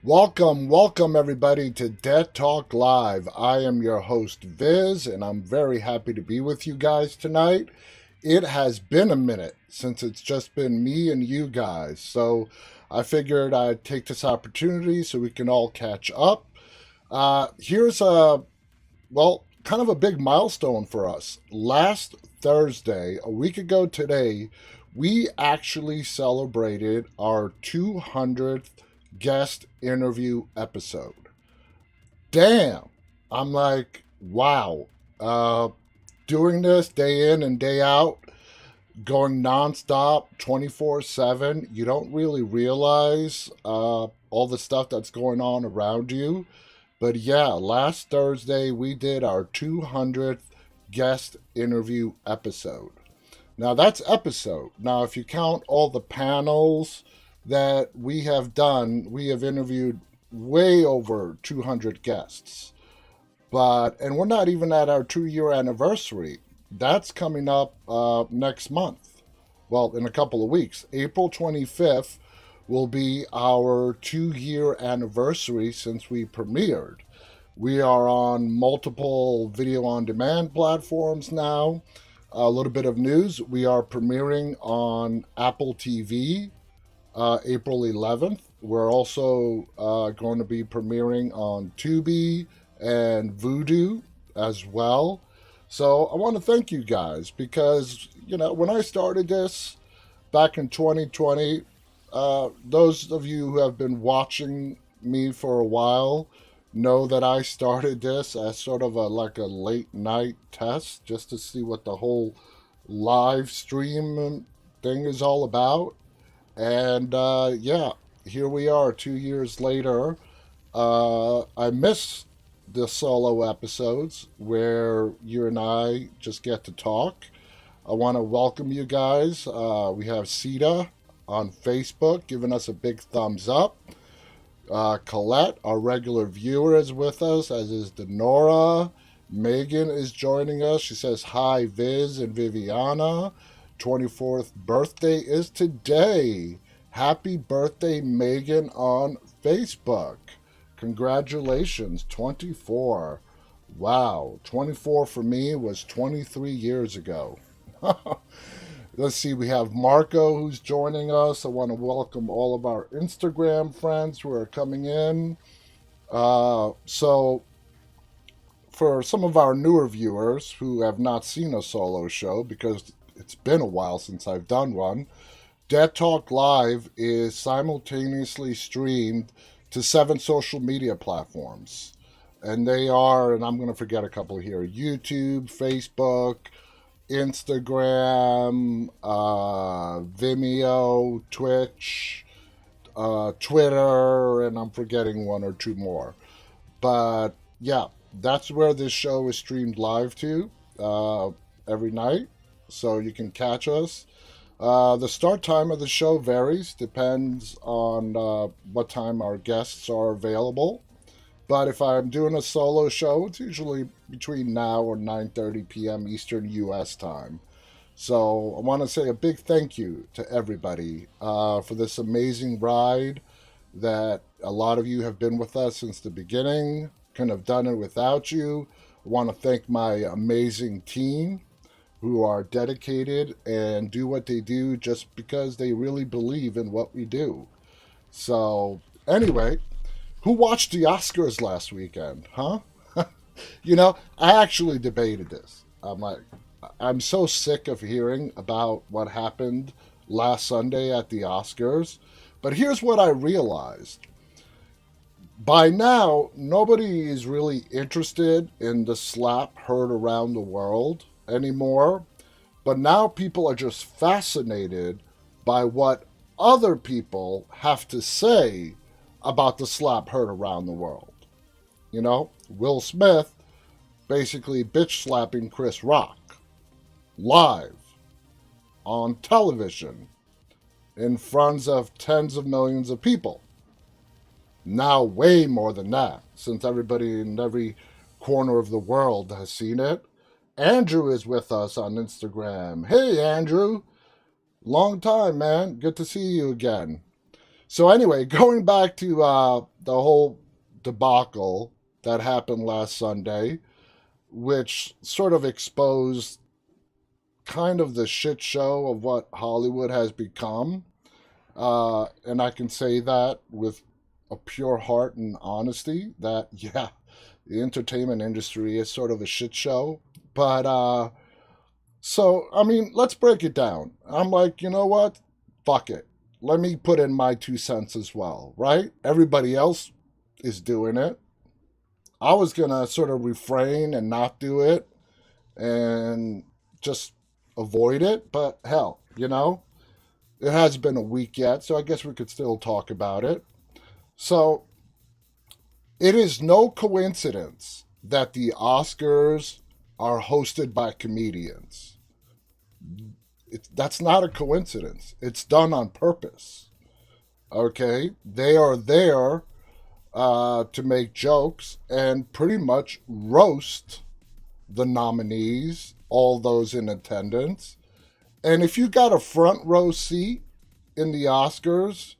Welcome everybody to Dead Talk Live. I am your host Viz, and I'm very happy to be with you guys tonight. It has been a minute since it's just been me and you guys, so I figured I'd take this opportunity so we can all catch up. Here's kind of a big milestone for us. Last Thursday, a week ago today, we actually celebrated our 200th guest interview episode. Damn. I'm like, wow. Doing this day in and day out, going nonstop, 24/7, you don't really realize all the stuff that's going on around you. But yeah, last Thursday we did our 200th guest interview episode. Now that's episode. Now, if you count all the panels that we have done, we have interviewed way over 200 guests. And we're not even at our 2-year anniversary. That's coming up next month. Well, in a couple of weeks. April 25th will be our 2-year anniversary since we premiered. We are on multiple video on demand platforms now. A little bit of news: we are premiering on Apple TV April 11th. We're also going to be premiering on Tubi and Vudu as well. So I want to thank you guys because, when I started this back in 2020, those of you who have been watching me for a while know that I started this as sort of like a late night test just to see what the whole live stream thing is all about. And here we are 2 years later. I miss the solo episodes where you and I just get to talk. I want to welcome you guys. We have Sita on Facebook giving us a big thumbs up. Colette, our regular viewer, is with us, as is Denora. Megan is joining us. She says, hi, Viz and Viviana. 24th birthday is today. Happy birthday, Megan, on Facebook. Congratulations, 24. Wow, 24 for me was 23 years ago. Let's see, we have Marko who's joining us. I want to welcome all of our Instagram friends who are coming in. So, for some of our newer viewers who have not seen a solo show, because it's been a while since I've done one, Dead Talk Live is simultaneously streamed to 7 social media platforms. And they are, and I'm going to forget a couple here, YouTube, Facebook, Instagram, Vimeo, Twitch, Twitter, and I'm forgetting one or two more. But yeah, that's where this show is streamed live to every night. So you can catch us. The start time of the show varies, depends on what time our guests are available. But if I'm doing a solo show, it's usually between now and 9:30 p.m. Eastern U.S. time. So I want to say a big thank you to everybody for this amazing ride that a lot of you have been with us since the beginning. Couldn't have done it without you. I want to thank my amazing team who are dedicated and do what they do just because they really believe in what we do. So anyway, who watched the Oscars last weekend, huh? I actually debated this. I'm so sick of hearing about what happened last Sunday at the Oscars. But here's what I realized. By now, nobody is really interested in the slap heard around the world anymore. But now people are just fascinated by what other people have to say about the slap heard around the world. Will Smith basically bitch slapping Chris Rock live on television in front of tens of millions of people. Now way more than that, since everybody in every corner of the world has seen it. Andrew is with us on Instagram. Hey, Andrew. Long time, man. Good to see you again. So anyway, going back to the whole debacle that happened last Sunday, which sort of exposed kind of the shit show of what Hollywood has become. And I can say that with a pure heart and honesty that, yeah, the entertainment industry is sort of a shit show. But, so, I mean, let's break it down. I'm like, you know what? Fuck it. Let me put in my 2 cents as well, right? Everybody else is doing it. I was going to sort of refrain and not do it and just avoid it, but hell, it hasn't been a week yet, so I guess we could still talk about it. So, it is no coincidence that the Oscars are hosted by comedians. That's not a coincidence. It's done on purpose. Okay? They are there to make jokes and pretty much roast the nominees, all those in attendance. And if you got a front row seat in the Oscars,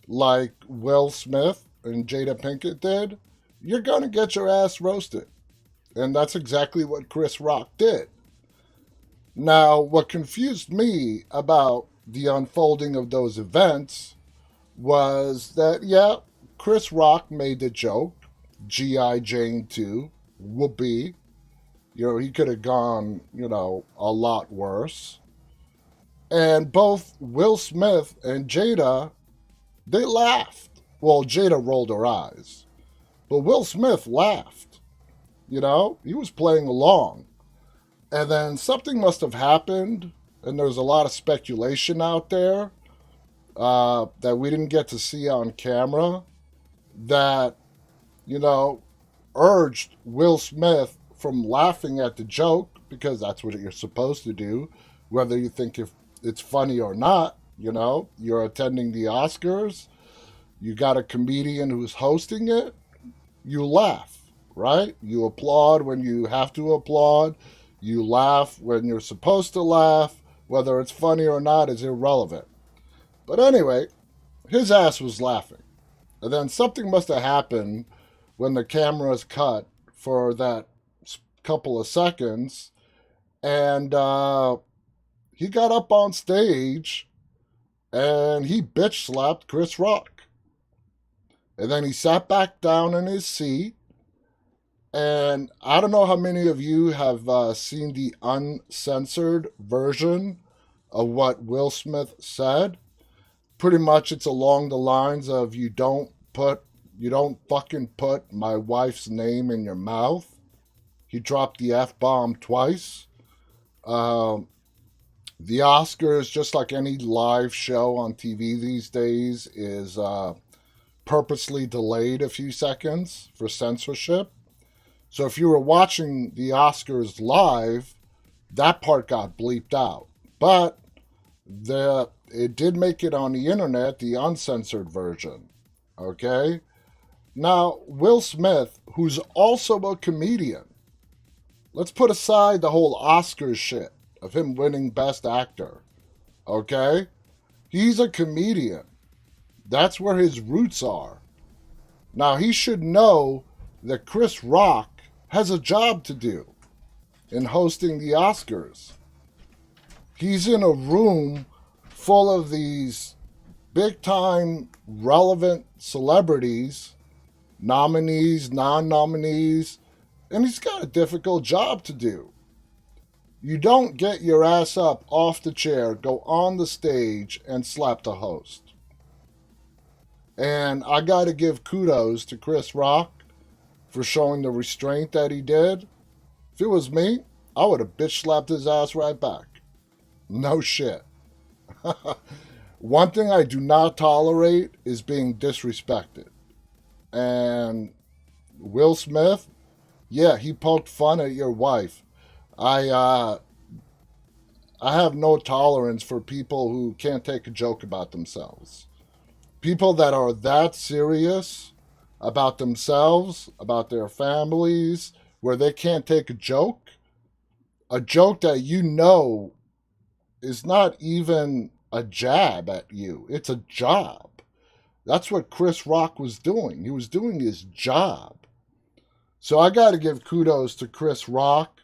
like Will Smith and Jada Pinkett did, you're going to get your ass roasted. And that's exactly what Chris Rock did. Now, what confused me about the unfolding of those events was that, yeah, Chris Rock made the joke, G.I. Jane 2, whoopee. He could have gone, a lot worse. And both Will Smith and Jada, they laughed. Well, Jada rolled her eyes. But Will Smith laughed. He was playing along. And then something must have happened, and there's a lot of speculation out there that we didn't get to see on camera that, urged Will Smith from laughing at the joke, because that's what you're supposed to do, whether you think if it's funny or not. You're attending the Oscars, you got a comedian who's hosting it, you laugh, right? You applaud when you have to applaud, you laugh when you're supposed to laugh. Whether it's funny or not is irrelevant. But anyway, his ass was laughing. And then something must have happened when the cameras cut for that couple of seconds. And he got up on stage and he bitch slapped Chris Rock. And then he sat back down in his seat. And I don't know how many of you have seen the uncensored version of what Will Smith said. Pretty much it's along the lines of you don't fucking put my wife's name in your mouth. He dropped the F-bomb twice. The Oscars, just like any live show on TV these days, is purposely delayed a few seconds for censorship. So if you were watching the Oscars live, that part got bleeped out. But it did make it on the internet, the uncensored version. Okay? Now, Will Smith, who's also a comedian, let's put aside the whole Oscars shit of him winning Best Actor. Okay? He's a comedian. That's where his roots are. Now, he should know that Chris Rock has a job to do in hosting the Oscars. He's in a room full of these big-time relevant celebrities, nominees, non-nominees, and he's got a difficult job to do. You don't get your ass up off the chair, go on the stage, and slap the host. And I got to give kudos to Chris Rock for showing the restraint that he did. If it was me, I would have bitch slapped his ass right back. No shit. One thing I do not tolerate is being disrespected. And Will Smith, yeah, he poked fun at your wife. I have no tolerance for people who can't take a joke about themselves. People that are that serious about themselves, about their families, where they can't take a joke that is not even a jab at you. It's a job. That's what Chris Rock was doing. He was doing his job. So I got to give kudos to Chris Rock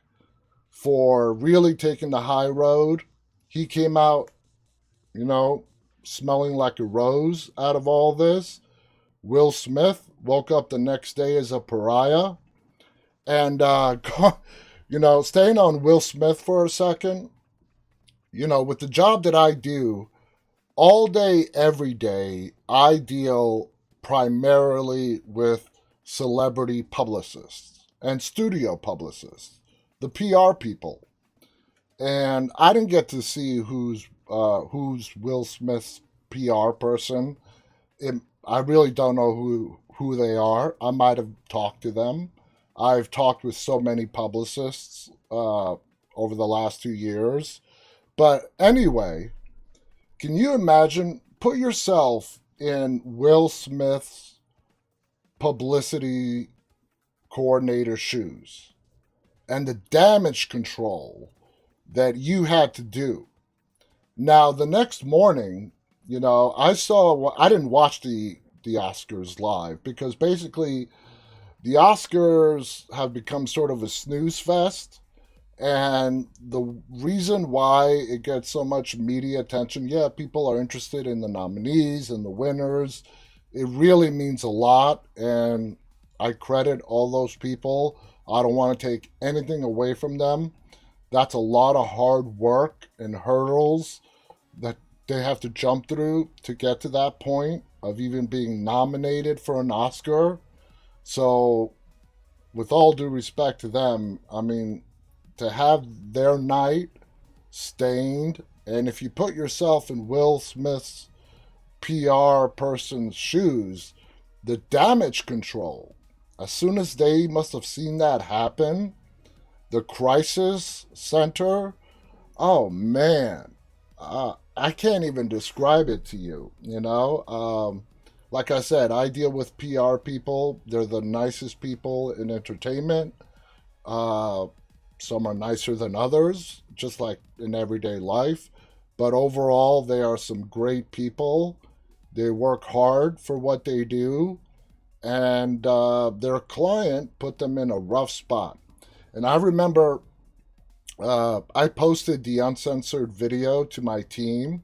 for really taking the high road. He came out, you know, smelling like a rose out of all this. Will Smith woke up the next day as a pariah. And, staying on Will Smith for a second, with the job that I do, all day, every day, I deal primarily with celebrity publicists and studio publicists, the PR people. And I didn't get to see who's Will Smith's PR person. I really don't know who they are. I might have talked to them. I've talked with so many publicists over the last 2 years. But anyway, can you imagine? Put yourself in Will Smith's publicity coordinator shoes and the damage control that you had to do. Now, the next morning, I didn't watch the Oscars live because basically the Oscars have become sort of a snooze fest. And the reason why it gets so much media attention, yeah, people are interested in the nominees and the winners. It really means a lot, and I credit all those people. I don't want to take anything away from them. That's a lot of hard work and hurdles that they have to jump through to get to that point of even being nominated for an Oscar. So, with all due respect to them, I mean, to have their night stained, and if you put yourself in Will Smith's PR person's shoes, the damage control, as soon as they must have seen that happen, the crisis center, oh man, I can't even describe it to you, Like I said, I deal with PR people. They're the nicest people in entertainment. Some are nicer than others, just like in everyday life. But overall, they are some great people. They work hard for what they do. And their client put them in a rough spot. And I remember I posted the uncensored video to my team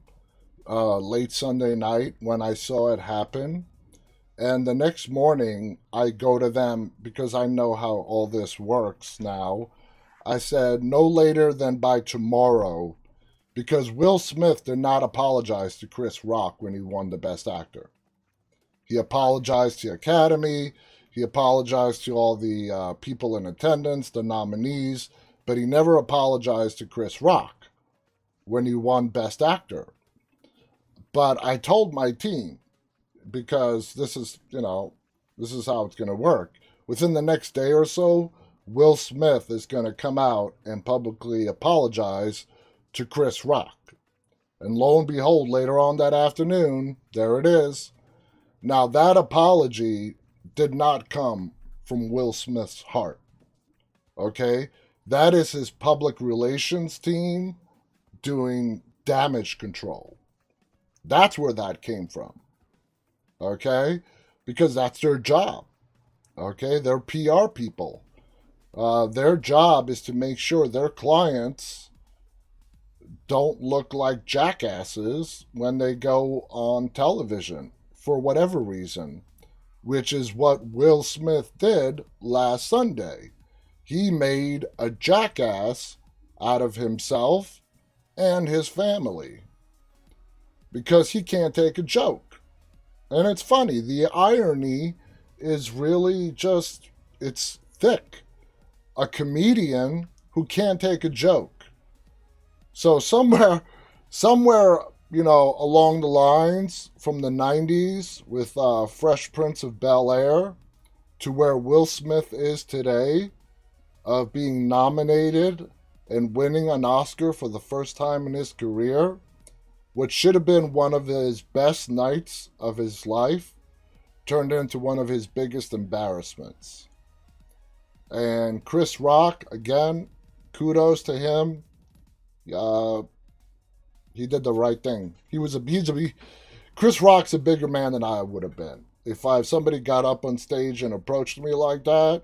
late Sunday night when I saw it happen. And the next morning, I go to them because I know how all this works now. I said, no later than by tomorrow, because Will Smith did not apologize to Chris Rock when he won the Best Actor. He apologized to the Academy. He apologized to all the people in attendance, the nominees, but he never apologized to Chris Rock when he won Best Actor. But I told my team, because this is how it's going to work. Within the next day or so, Will Smith is going to come out and publicly apologize to Chris Rock. And lo and behold, later on that afternoon, there it is. Now, that apology did not come from Will Smith's heart. Okay? That is his public relations team doing damage control. That's where that came from. Okay? Because that's their job. Okay? They're PR people. Their job is to make sure their clients don't look like jackasses when they go on television for whatever reason, which is what Will Smith did last Sunday. He made a jackass out of himself and his family because he can't take a joke. And it's funny, the irony is really just, it's thick. A comedian who can't take a joke. So somewhere, along the lines from the 90s with Fresh Prince of Bel-Air to where Will Smith is today, of being nominated and winning an Oscar for the first time in his career, what should have been one of his best nights of his life, turned into one of his biggest embarrassments. And Chris Rock, again, kudos to him. He did the right thing. Chris Rock's a bigger man than I would have been. If somebody got up on stage and approached me like that,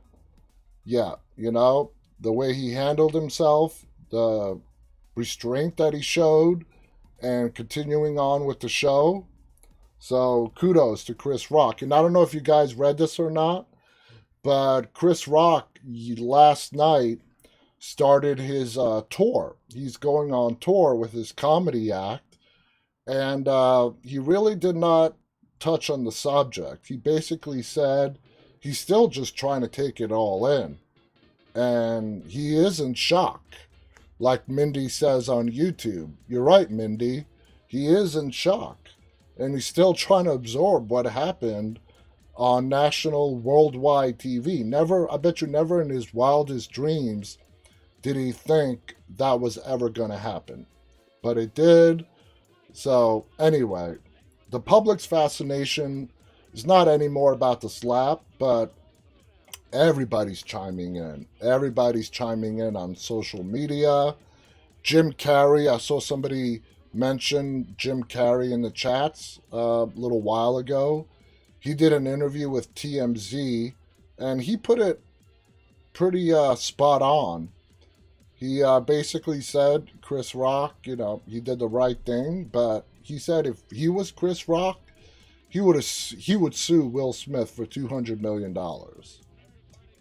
yeah, the way he handled himself, the restraint that he showed, and continuing on with the show. So kudos to Chris Rock. And I don't know if you guys read this or not, but Chris Rock last night started his tour. He's going on tour with his comedy act, and he really did not touch on the subject. He basically said he's still just trying to take it all in, and he is in shock. Like Mindy says on YouTube, you're right, Mindy. He is in shock, and he's still trying to absorb what happened on national worldwide TV. Never, I bet you never in his wildest dreams did he think that was ever going to happen. But it did. So anyway, the public's fascination is not anymore about the slap, but everybody's chiming in. Everybody's chiming in on social media. Jim Carrey, I saw somebody mention Jim Carrey in the chats a little while ago. He did an interview with TMZ, and he put it pretty spot on. He basically said Chris Rock, he did the right thing, but he said if he was Chris Rock, he would sue Will Smith for $200 million.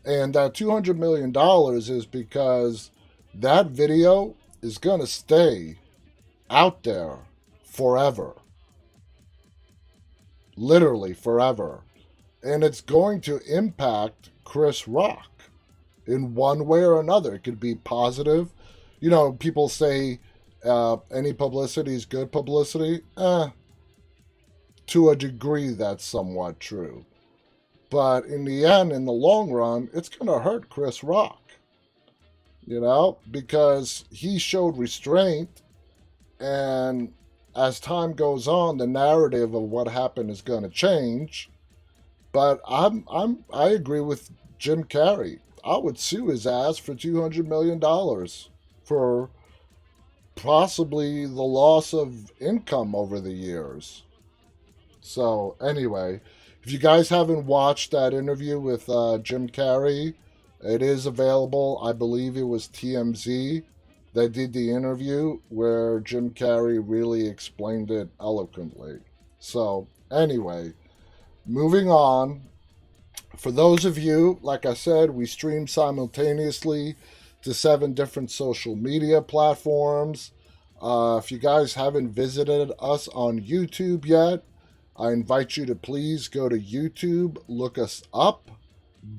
And that $200 million is because that video is going to stay out there forever. Literally forever. And it's going to impact Chris Rock in one way or another. It could be positive. People say any publicity is good publicity. To a degree, that's somewhat true. But in the end, in the long run, it's going to hurt Chris Rock. Because he showed restraint, and as time goes on, the narrative of what happened is going to change. But I agree with Jim Carrey. I would sue his ass for $200 million for possibly the loss of income over the years. So anyway, if you guys haven't watched that interview with Jim Carrey, it is available. I believe it was TMZ that did the interview where Jim Carrey really explained it eloquently. So anyway, moving on. For those of you, like I said, we stream simultaneously to 7 different social media platforms. If you guys haven't visited us on YouTube yet, I invite you to please go to YouTube, look us up,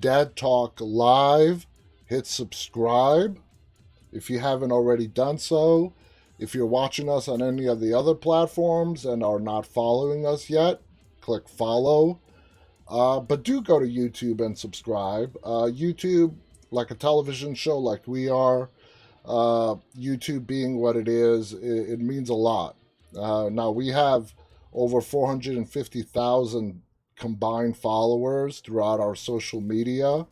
Dead Talk Live, hit subscribe if you haven't already done so. If you're watching us on any of the other platforms and are not following us yet, click follow. But do go to YouTube and subscribe. YouTube, like a television show like we are, YouTube being what it is, it means a lot. Now, we have over 450,000 combined followers throughout our social media.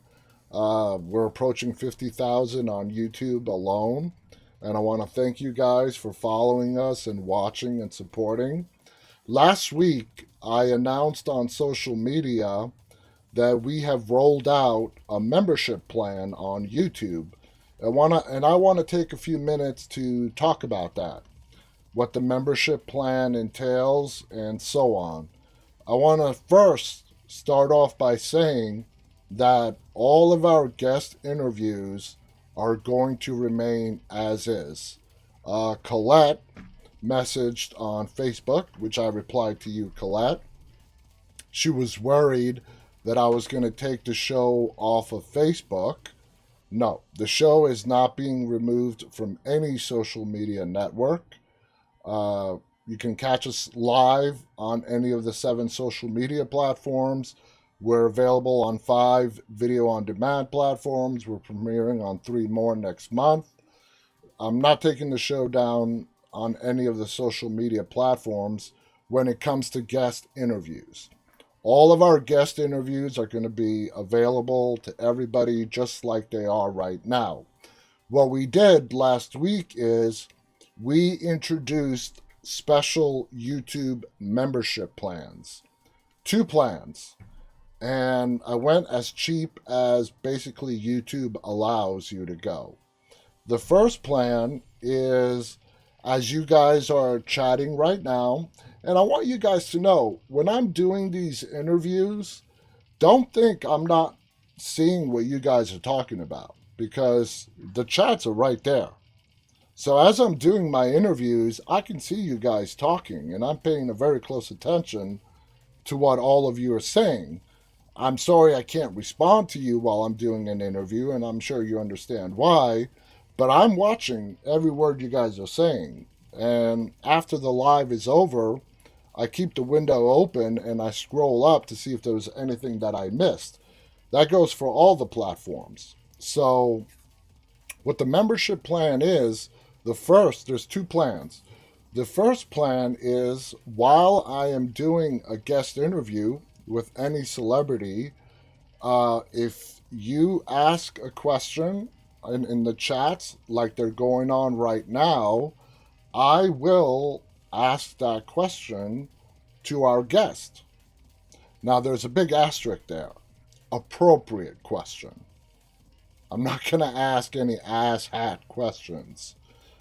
We're approaching 50,000 on YouTube alone. And I want to thank you guys for following us and watching and supporting. Last week, I announced on social media that we have rolled out a membership plan on YouTube. I want to take a few minutes to talk about that, what the membership plan entails, and so on. I want to first start off by saying that all of our guest interviews are going to remain as is. Colette messaged on Facebook, which I replied to you, Colette. She was worried that I was going to take the show off of Facebook. No, the show is not being removed from any social media network. You can catch us live on any of the 7 social media platforms. We're available on 5 video-on-demand platforms. We're premiering on 3 more next month. I'm not taking the show down on any of the social media platforms when it comes to guest interviews. All of our guest interviews are going to be available to everybody just like they are right now. What we did last week is we introduced special YouTube membership plans. 2 plans. And I went as cheap as basically YouTube allows you to go. The first plan is, as you guys are chatting right now, and I want you guys to know, when I'm doing these interviews, don't think I'm not seeing what you guys are talking about, because the chats are right there. So as I'm doing my interviews, I can see you guys talking, and I'm paying a very close attention to what all of you are saying. I'm sorry I can't respond to you while I'm doing an interview, and I'm sure you understand why, but I'm watching every word you guys are saying. And after the live is over, I keep the window open and I scroll up to see if there's anything that I missed. That goes for all the platforms. So what the membership plan is, there's 2 plans. The first plan is, while I am doing a guest interview with any celebrity, if you ask a question in the chats like they're going on right now, I will ask that question to our guest. Now, there's a big asterisk there. Appropriate question. I'm not going to ask any asshat questions.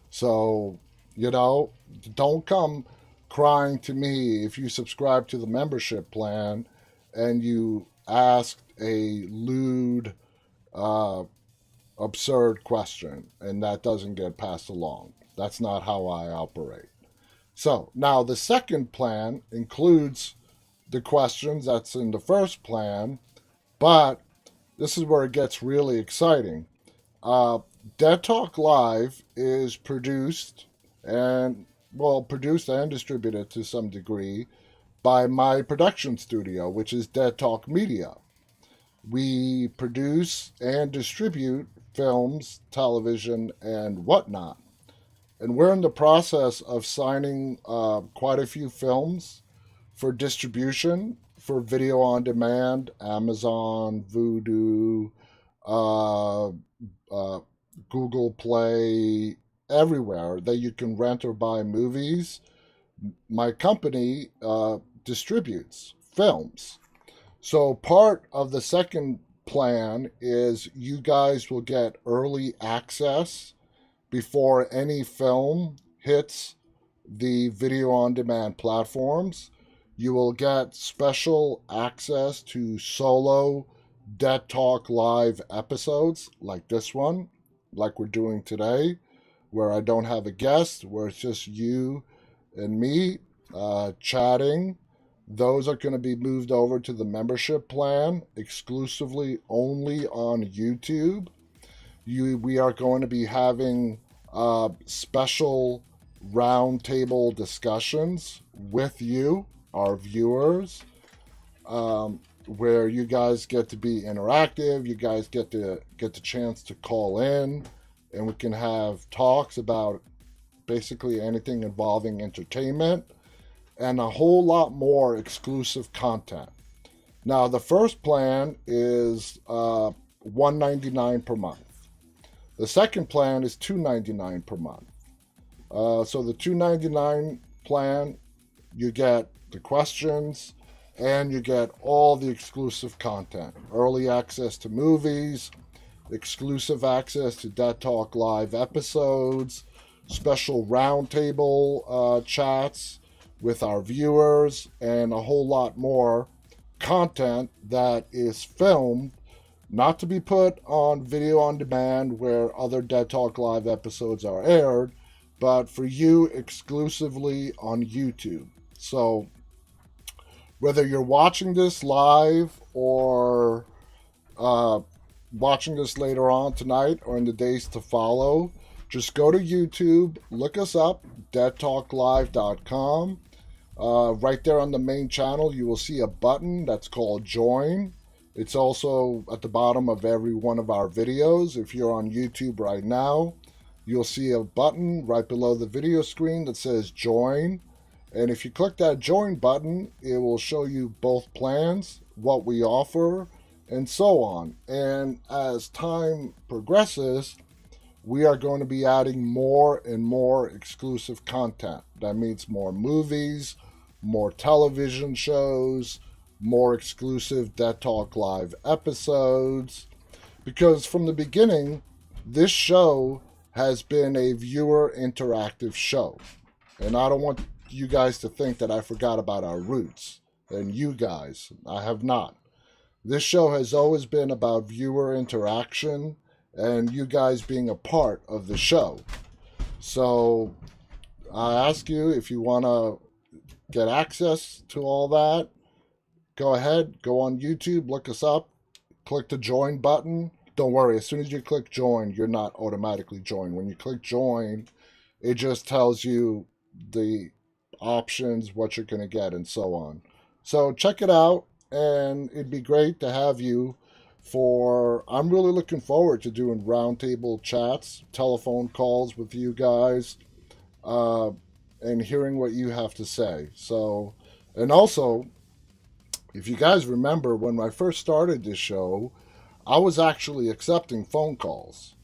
So, don't come crying to me if you subscribe to the membership plan and you asked a lewd, absurd question and that doesn't get passed along. That's not how I operate. So now the second plan includes the questions that's in the first plan, but this is where it gets really exciting. Dead Talk Live is produced and distributed to some degree by my production studio, which is Dead Talk Media. We produce and distribute films, television, and whatnot. And we're in the process of signing quite a few films for distribution for video on demand, Amazon, Vudu, uh, uh, Google Play, everywhere that you can rent or buy movies. My company distributes films. So part of the second plan is you guys will get early access before any film hits the video on demand platforms. You will get special access to solo Dead Talk Live episodes like this one, like we're doing today, where I don't have a guest, where it's just you and me chatting. Those are going to be moved over to the membership plan exclusively only on YouTube. We are going to be having special roundtable discussions with you, our viewers, where you guys get to be interactive. You guys get the chance to call in, and we can have talks about basically anything involving entertainment and a whole lot more exclusive content. Now, the first plan is $199 per month. The second plan is $299 per month. So the $299 plan, you get the questions and you get all the exclusive content. Early access to movies, exclusive access to Dead Talk Live episodes, special roundtable chats with our viewers, and a whole lot more content that is filmed, not to be put on video on demand where other Dead Talk Live episodes are aired, but for you exclusively on YouTube. So whether you're watching this live or watching this later on tonight or in the days to follow, just go to YouTube, look us up, deadtalklive.com. Right there on the main channel, you will see a button that's called Join. It's also at the bottom of every one of our videos. If you're on YouTube right now, you'll see a button right below the video screen that says Join. And if you click that Join button, it will show you both plans, what we offer, and so on. And as time progresses, we are going to be adding more and more exclusive content. That means more movies, more television shows, more exclusive Dead Talk Live episodes. Because from the beginning, this show has been a viewer interactive show. And I don't want you guys to think that I forgot about our roots. And you guys, I have not. This show has always been about viewer interaction and you guys being a part of the show. So I ask you, if you want to get access to all that, go ahead, go on YouTube, look us up, click the join button. Don't worry, as soon as you click join, you're not automatically joined. When you click join, it just tells you the options, what you're going to get, and so on. So check it out, and it'd be great to have you I'm really looking forward to doing roundtable chats, telephone calls with you guys, and hearing what you have to say. So, and also, if you guys remember, when I first started this show, I was actually accepting phone calls.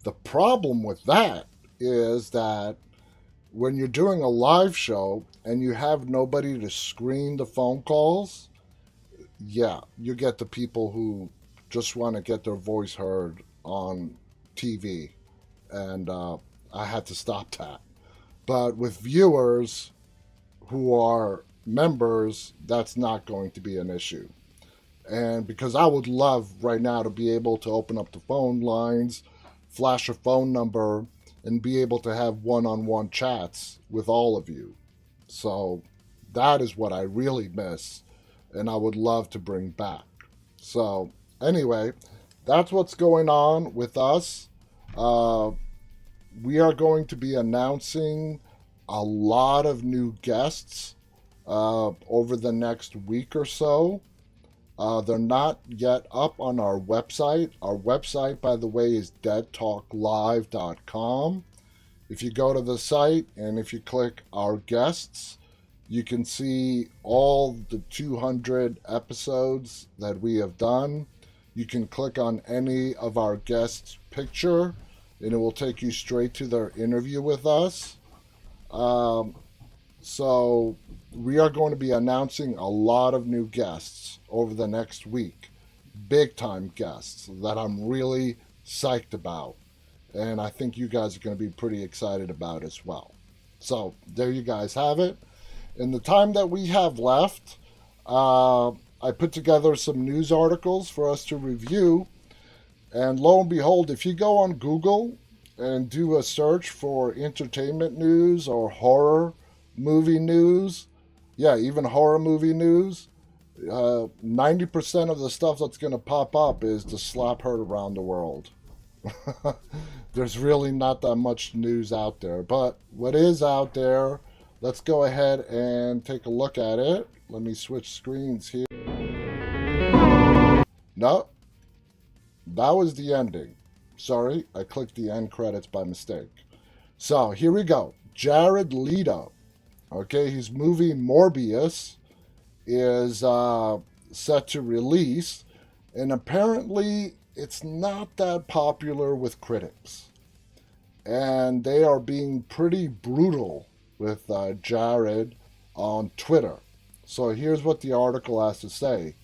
The problem with that is that when you're doing a live show and you have nobody to screen the phone calls, yeah, you get the people who just want to get their voice heard on TV. And I had to stop that. But with viewers who are members, that's not going to be an issue. And because I would love right now to be able to open up the phone lines, flash a phone number, and be able to have one-on-one chats with all of you. So that is what I really miss, and I would love to bring back. So anyway, that's what's going on with us. We are going to be announcing a lot of new guests over the next week or so. They're not yet up on our website. Our website, by the way, is deadtalklive.com. If you go to the site and if you click our guests, you can see all the 200 episodes that we have done. You can click on any of our guests' picture and it will take you straight to their interview with us. So we are going to be announcing a lot of new guests over the next week. Big time guests that I'm really psyched about. And I think you guys are going to be pretty excited about as well. So there you guys have it. In the time that we have left, I put together some news articles for us to review. And lo and behold, if you go on Google and do a search for entertainment news or horror movie news, yeah, even horror movie news, 90% of the stuff that's going to pop up is the slap heard around the world. There's really not that much news out there. But what is out there, let's go ahead and take a look at it. Let me switch screens here. No, that was the ending. Sorry, I clicked the end credits by mistake. So here we go. Jared Leto. Okay, his movie Morbius is set to release, and apparently it's not that popular with critics. And they are being pretty brutal with Jared on Twitter. So here's what the article has to say.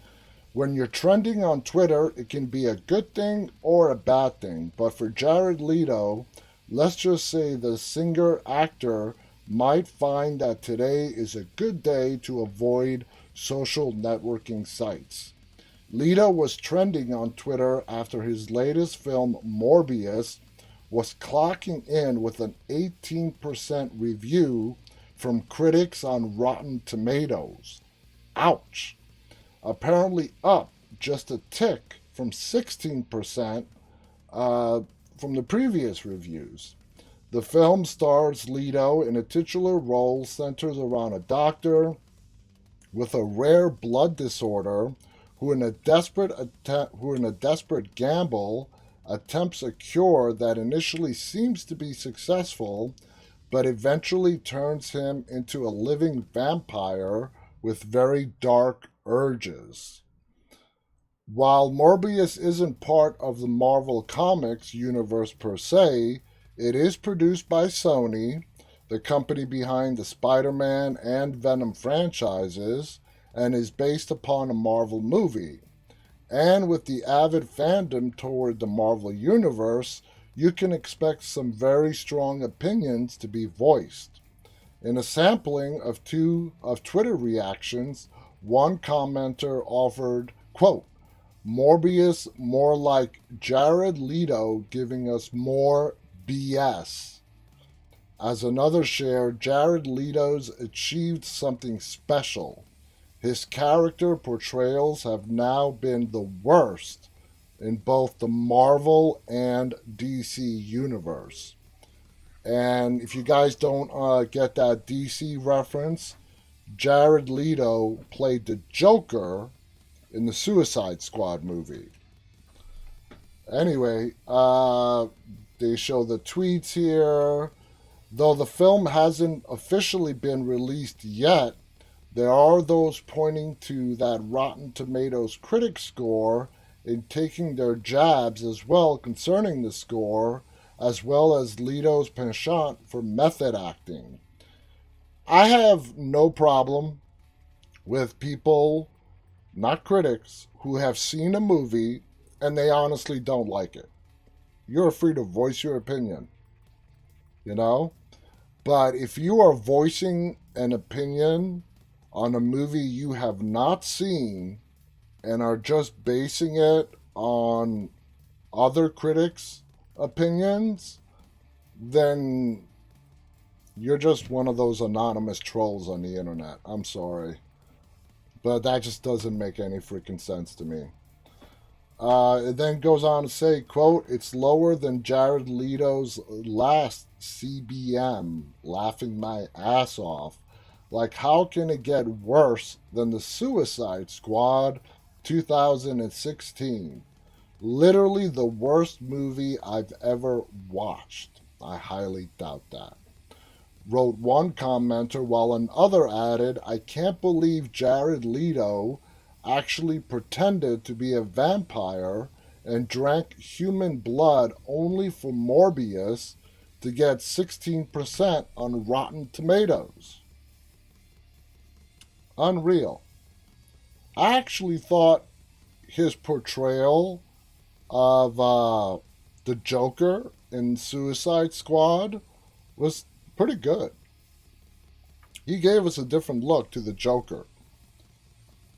When you're trending on Twitter, it can be a good thing or a bad thing. But for Jared Leto, let's just say the singer-actor might find that today is a good day to avoid social networking sites. Leto was trending on Twitter after his latest film, Morbius, was clocking in with an 18% review from critics on Rotten Tomatoes. Ouch! Apparently up just a tick from 16% from the previous reviews. The film stars Leto in a titular role centered around a doctor with a rare blood disorder who in a desperate gamble attempts a cure that initially seems to be successful, but eventually turns him into a living vampire with very dark urges. While Morbius isn't part of the Marvel Comics universe per se, it is produced by Sony, the company behind the Spider-Man and Venom franchises, and is based upon a Marvel movie. And with the avid fandom toward the Marvel Universe, you can expect some very strong opinions to be voiced. In a sampling of Twitter reactions, one commenter offered, quote, Morbius more like Jared Leto giving us more BS. As another shared, Jared Leto's achieved something special. His character portrayals have now been the worst in both the Marvel and DC universe. And if you guys don't get that DC reference, Jared Leto played the Joker in the Suicide Squad movie. Anyway, they show the tweets here. Though the film hasn't officially been released yet, there are those pointing to that Rotten Tomatoes critic score and taking their jabs as well concerning the score, as well as Leto's penchant for method acting. I have no problem with people, not critics, who have seen a movie and they honestly don't like it. You're free to voice your opinion, you know? But if you are voicing an opinion on a movie you have not seen and are just basing it on other critics' opinions, then you're just one of those anonymous trolls on the internet. I'm sorry. But that just doesn't make any freaking sense to me. It then goes on to say, quote, it's lower than Jared Leto's last CBM, laughing my ass off. Like, how can it get worse than the Suicide Squad 2016? Literally the worst movie I've ever watched. I highly doubt that. Wrote one commenter, while another added, I can't believe Jared Leto actually pretended to be a vampire and drank human blood only for Morbius to get 16% on Rotten Tomatoes. Unreal. I actually thought his portrayal of the Joker in Suicide Squad was pretty good. He gave us a different look to the Joker.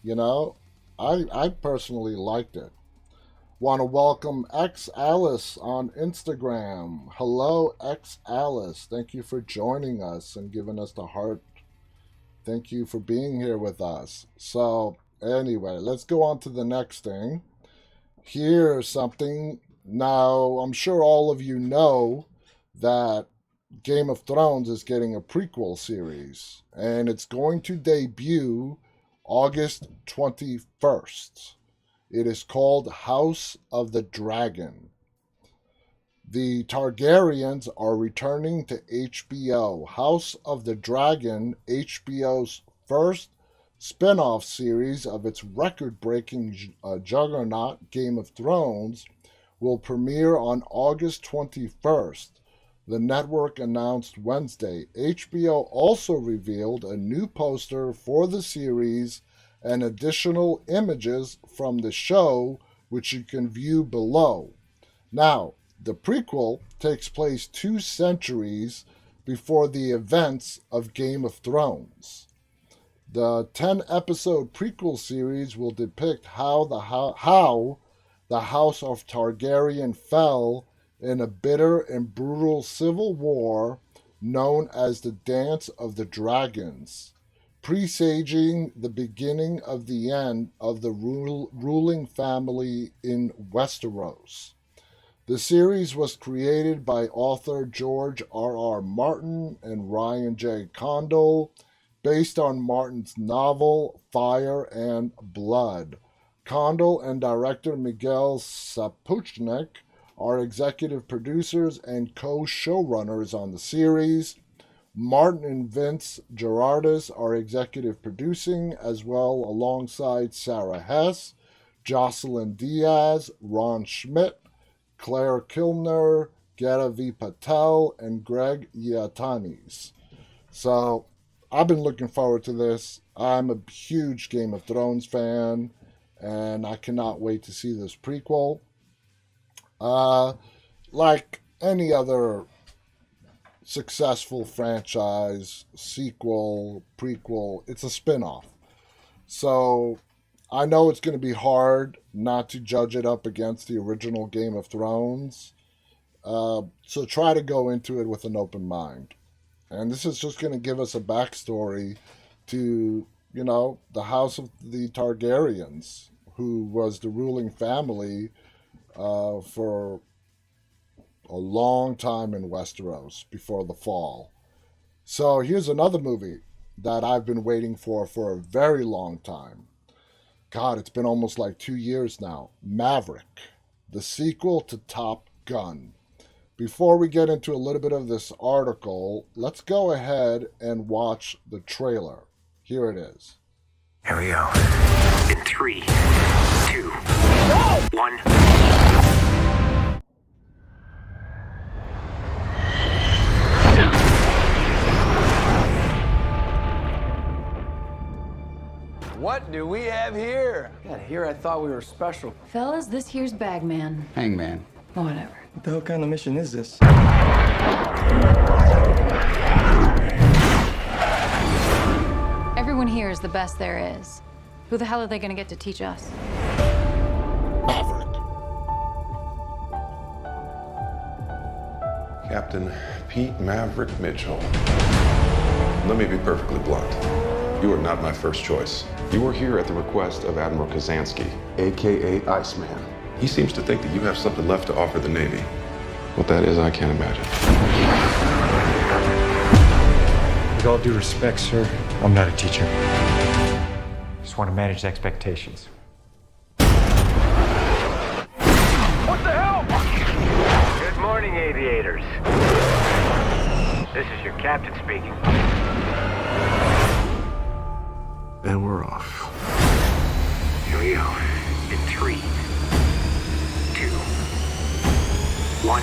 You know, I personally liked it. Want to welcome X Alice on Instagram. Hello, X Alice. Thank you for joining us and giving us the heart. Thank you for being here with us. So, anyway, let's go on to the next thing. Here's something. Now, I'm sure all of you know that Game of Thrones is getting a prequel series, and it's going to debut August 21st. It is called House of the Dragon. The Targaryens are returning to HBO. House of the Dragon, HBO's first spin-off series of its record-breaking juggernaut Game of Thrones, will premiere on August 21st. The network announced Wednesday. HBO also revealed a new poster for the series and additional images from the show, which you can view below. Now, the prequel takes place 2 centuries before the events of Game of Thrones. The 10-episode prequel series will depict how the House of Targaryen fell in a bitter and brutal civil war known as the Dance of the Dragons, presaging the beginning of the end of the ruling family in Westeros. The series was created by author George R.R. Martin and Ryan J. Condal, based on Martin's novel Fire and Blood. Condal and director Miguel Sapuchnik are executive producers and co-showrunners on the series. Martin and Vince Gerardis are executive producing as well, alongside Sarah Hess, Jocelyn Diaz, Ron Schmidt, Claire Kilner, Geta V. Patel, and Greg Yaitanes. So I've been looking forward to this. I'm a huge Game of Thrones fan, and I cannot wait to see this prequel. Like any other successful franchise, sequel, prequel, it's a spin-off. So I know it's going to be hard not to judge it up against the original Game of Thrones. So try to go into it with an open mind. And this is just going to give us a backstory to, the House of the Targaryens, who was the ruling family for a long time in Westeros before the fall. So here's another movie that I've been waiting for a very long time. God, it's been almost like 2 years now. Maverick, the sequel to Top Gun. Before we get into a little bit of this article, let's go ahead and watch the trailer. Here it is. Here we go. In 3, 2, 1. What do we have here? God, here I thought we were special. Fellas, this here's Bagman. Hangman. Whatever. What the hell kind of mission is this? Everyone here is the best there is. Who the hell are they gonna get to teach us? Maverick. Captain Pete Maverick Mitchell. Let me be perfectly blunt. You are not my first choice. You are here at the request of Admiral Kazansky, AKA Iceman. He seems to think that you have something left to offer the Navy. What that is, I can't imagine. With all due respect, sir, I'm not a teacher. Just want to manage expectations. What the hell? Good morning, aviators. This is your captain speaking. And we're off. Here we go. In 3, 2, 1.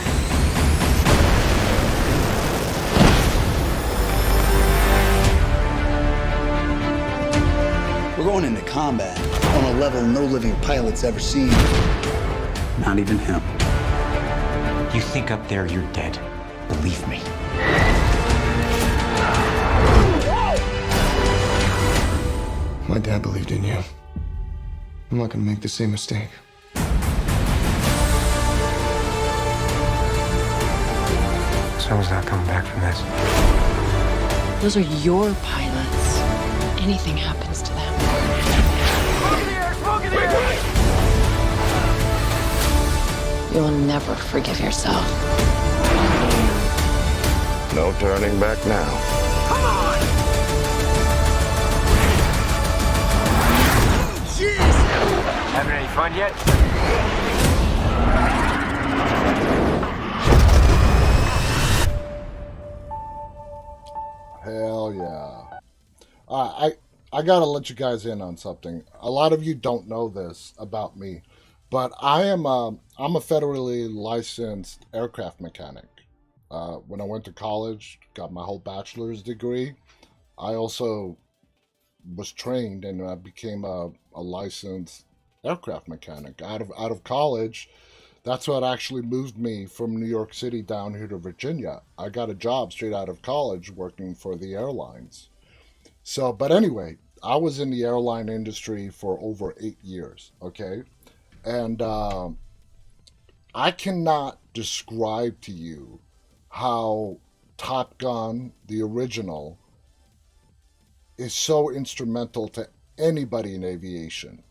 We're going into combat on a level no living pilot's ever seen. Not even him. You think up there you're dead. Believe me. My dad believed in you. I'm not gonna make the same mistake. Someone's not coming back from this. Those are your pilots. Anything happens to them. Smoke in the air! You'll never forgive yourself. No turning back now. Come on! Jeez! Having any fun yet? Hell yeah. I gotta let you guys in on something. A lot of you don't know this about me, but I'm a federally licensed aircraft mechanic. When I went to college, got my whole bachelor's degree, I also was trained and I became a licensed aircraft mechanic. Out of college, that's what actually moved me from New York City down here to Virginia. I got a job straight out of college working for the airlines. So, but anyway, I was in the airline industry for over 8 years, okay? And I cannot describe to you how Top Gun, the original, is so instrumental to anybody in aviation.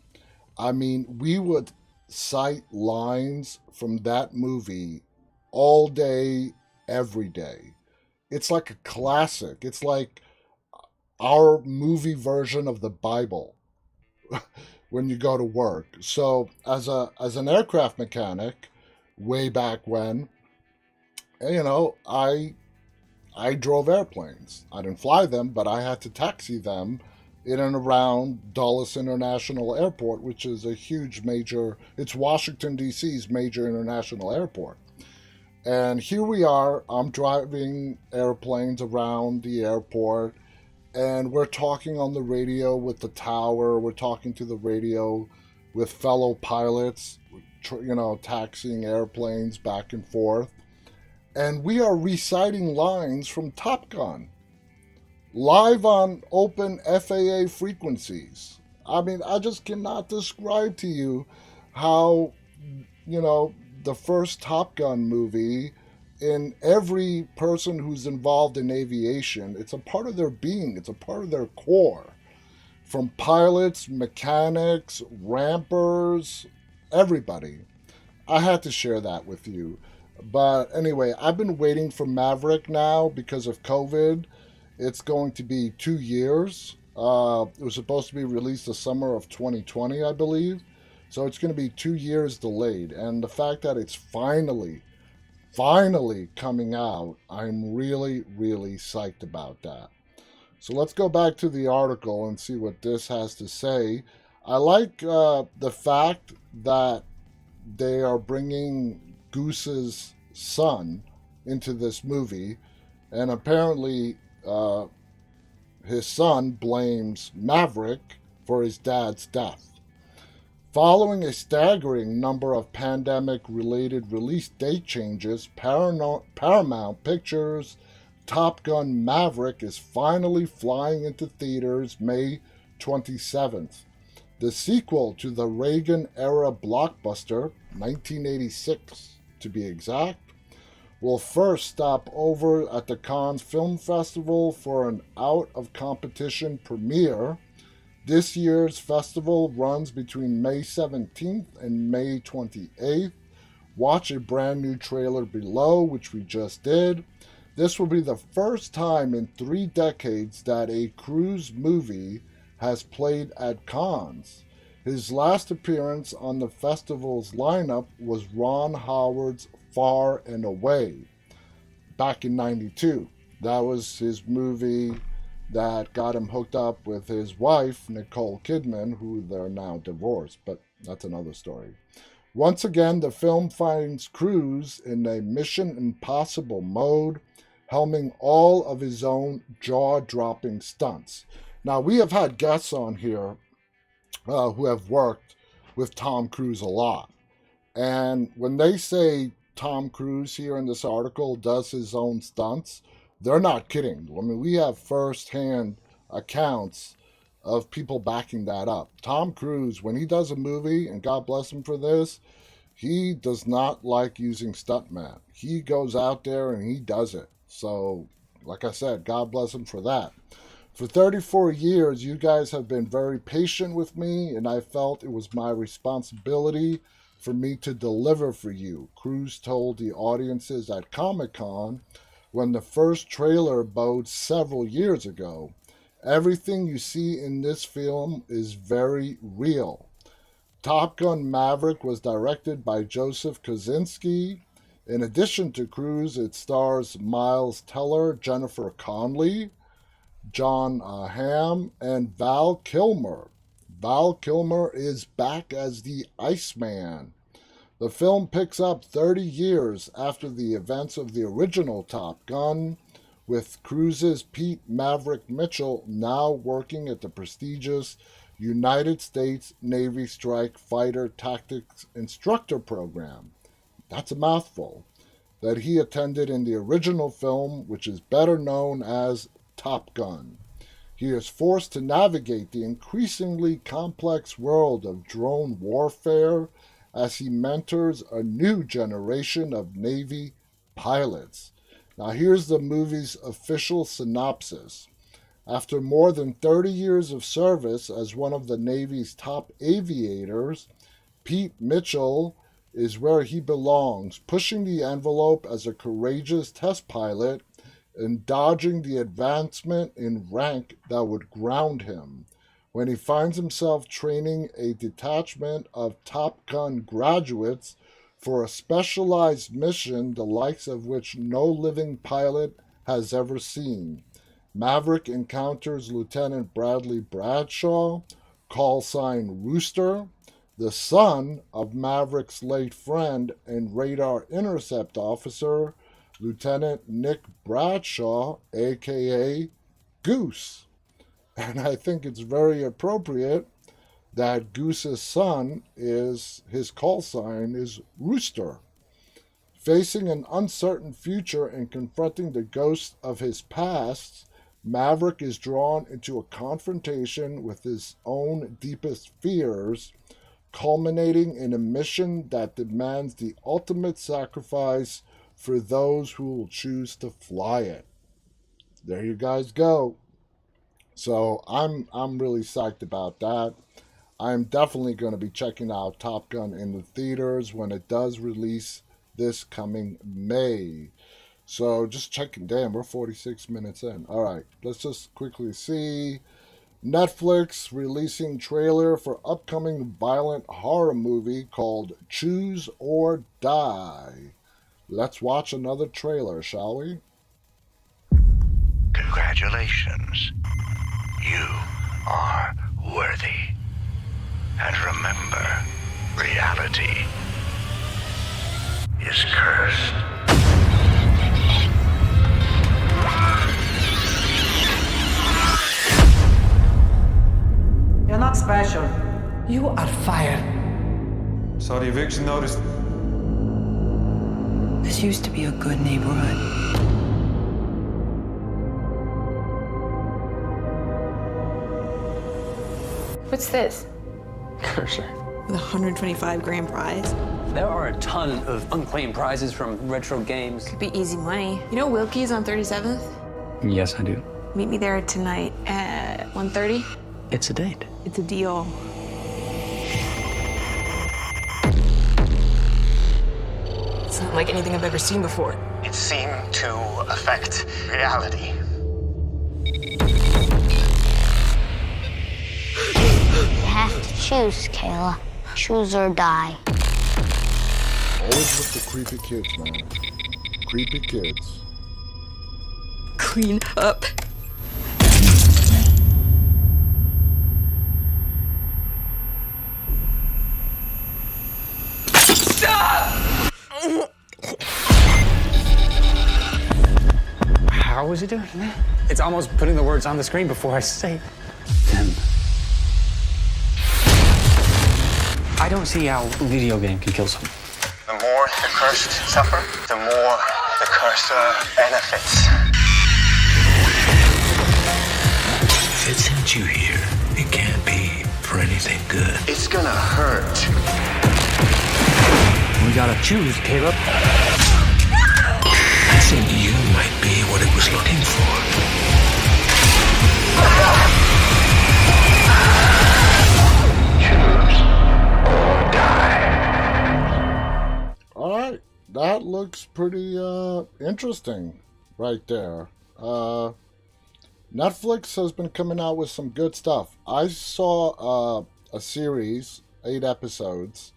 I mean, we would cite lines from that movie all day, every day. It's like a classic. It's like our movie version of the Bible when you go to work. So as an aircraft mechanic, way back when, I drove airplanes. I didn't fly them, but I had to taxi them in and around Dulles International Airport, which is a huge it's Washington, D.C.'s major international airport. And here we are, I'm driving airplanes around the airport, and we're talking on the radio with the tower, we're talking to the radio with fellow pilots, taxiing airplanes back and forth. And we are reciting lines from Top Gun, live on open FAA frequencies. I mean, I just cannot describe to you how, the first Top Gun movie, in every person who's involved in aviation, it's a part of their being, it's a part of their core. From pilots, mechanics, rampers, everybody. I had to share that with you. But anyway, I've been waiting for Maverick now because of COVID. It's going to be 2 years. It was supposed to be released the summer of 2020, I believe. So it's going to be 2 years delayed. And the fact that it's finally coming out, I'm really, really psyched about that. So let's go back to the article and see what this has to say. I like the fact that they are bringing Goose's son into this movie, and apparently his son blames Maverick for his dad's death. Following a staggering number of pandemic-related release date changes, Paramount Pictures' Top Gun Maverick is finally flying into theaters May 27th. The sequel to the Reagan-era blockbuster, 1986 to be exact, will first stop over at the Cannes Film Festival for an out-of-competition premiere. This year's festival runs between May 17th and May 28th. Watch a brand new trailer below, which we just did. This will be the first time in 3 decades that a Cruise movie has played at Cannes. His last appearance on the festival's lineup was Ron Howard's Far and Away, back in '92. That was his movie that got him hooked up with his wife, Nicole Kidman, who they're now divorced, but that's another story. Once again, the film finds Cruise in a Mission Impossible mode, helming all of his own jaw-dropping stunts. Now, we have had guests on here who have worked with Tom Cruise a lot. And when they say Tom Cruise here in this article does his own stunts, they're not kidding. I mean, we have first-hand accounts of people backing that up. Tom Cruise, when he does a movie, and God bless him for this, he does not like using stuntmen. He goes out there and he does it. So, like I said, God bless him for that. For 34 years, you guys have been very patient with me, and I felt it was my responsibility for me to deliver for you, Cruise told the audiences at Comic-Con when the first trailer bowed several years ago. Everything you see in this film is very real. Top Gun Maverick was directed by Joseph Kosinski. In addition to Cruise, it stars Miles Teller, Jennifer Connelly, John Hamm, and Val Kilmer. Val Kilmer is back as the Iceman. The film picks up 30 years after the events of the original Top Gun, with Cruise's Pete Maverick Mitchell now working at the prestigious United States Navy Strike Fighter Tactics Instructor Program. That's a mouthful. That he attended in the original film, which is better known as Top Gun. He is forced to navigate the increasingly complex world of drone warfare as he mentors a new generation of Navy pilots. Now here's the movie's official synopsis. After more than 30 years of service as one of the Navy's top aviators, Pete Mitchell is where he belongs, pushing the envelope as a courageous test pilot and dodging the advancement in rank that would ground him when he finds himself training a detachment of Top Gun graduates for a specialized mission the likes of which no living pilot has ever seen. Maverick encounters Lieutenant Bradley Bradshaw, call sign Rooster, the son of Maverick's late friend and radar intercept officer, Lieutenant Nick Bradshaw, aka Goose. And I think it's very appropriate that Goose's son his call sign is Rooster. Facing an uncertain future and confronting the ghosts of his past, Maverick is drawn into a confrontation with his own deepest fears, culminating in a mission that demands the ultimate sacrifice for those who will choose to fly it. There you guys go. So I'm really psyched about that. I'm definitely going to be checking out Top Gun in the theaters when it does release this coming May. So just checking. Damn, we're 46 minutes in. All right, let's just quickly see. Netflix releasing trailer for upcoming violent horror movie called Choose or Die. Let's watch another trailer, shall we? Congratulations. You are worthy. And remember, reality is cursed. You're not special. You are fired. Saw the eviction notice. This used to be a good neighborhood. What's this? Cursor. With a 125 grand prize? There are a ton of unclaimed prizes from retro games. Could be easy money. You know Wilkie's on 37th? Yes, I do. Meet me there tonight at 1:30. It's a date. It's a deal. It's not like anything I've ever seen before. It seemed to affect reality. You have to choose, Kayla. Choose or die. Always with the creepy kids, man. Creepy kids. Clean up. How was he doing that? It's almost putting the words on the screen before I say it. Then I don't see how a video game can kill someone. The more the cursed suffer, the more the cursor benefits. If it sent you here, it can't be for anything good. It's gonna hurt. We gotta choose, Caleb. I think you might be what it was looking for. Choose or die. All right, that looks pretty interesting right there. Netflix has been coming out with some good stuff. I saw a series, 8 episodes,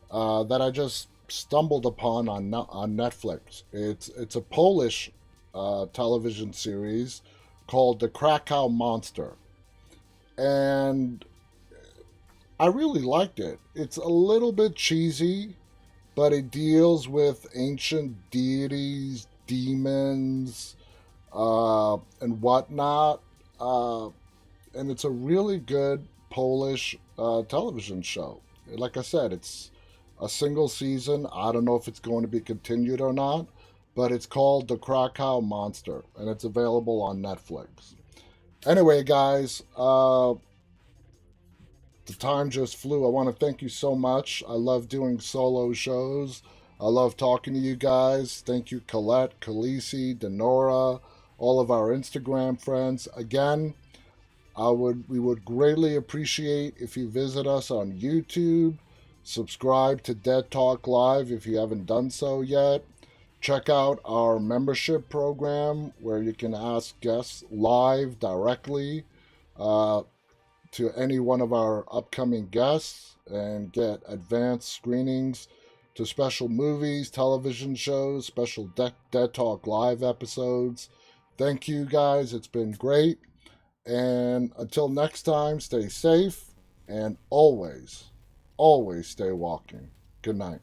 that I just stumbled upon on Netflix. It's a Polish television series called The Krakow Monster, and I really liked it. It's a little bit cheesy, but it deals with ancient deities, demons, and whatnot, and it's a really good Polish television show. Like I said, it's a single season. I don't know if it's going to be continued or not, but it's called The Krakow Monster, and it's available on Netflix. Anyway, guys, the time just flew. I want to thank you so much. I love doing solo shows. I love talking to you guys. Thank you, Colette, Khaleesi, Denora, all of our Instagram friends. Again, we would greatly appreciate if you visit us on YouTube. Subscribe to Dead Talk Live if you haven't done so yet. Check out our membership program where you can ask guests live directly to any one of our upcoming guests and get advanced screenings to special movies, television shows, special Dead Talk Live episodes, Thank you guys. It's been great. And until next time, stay safe and always, always stay walking. Good night.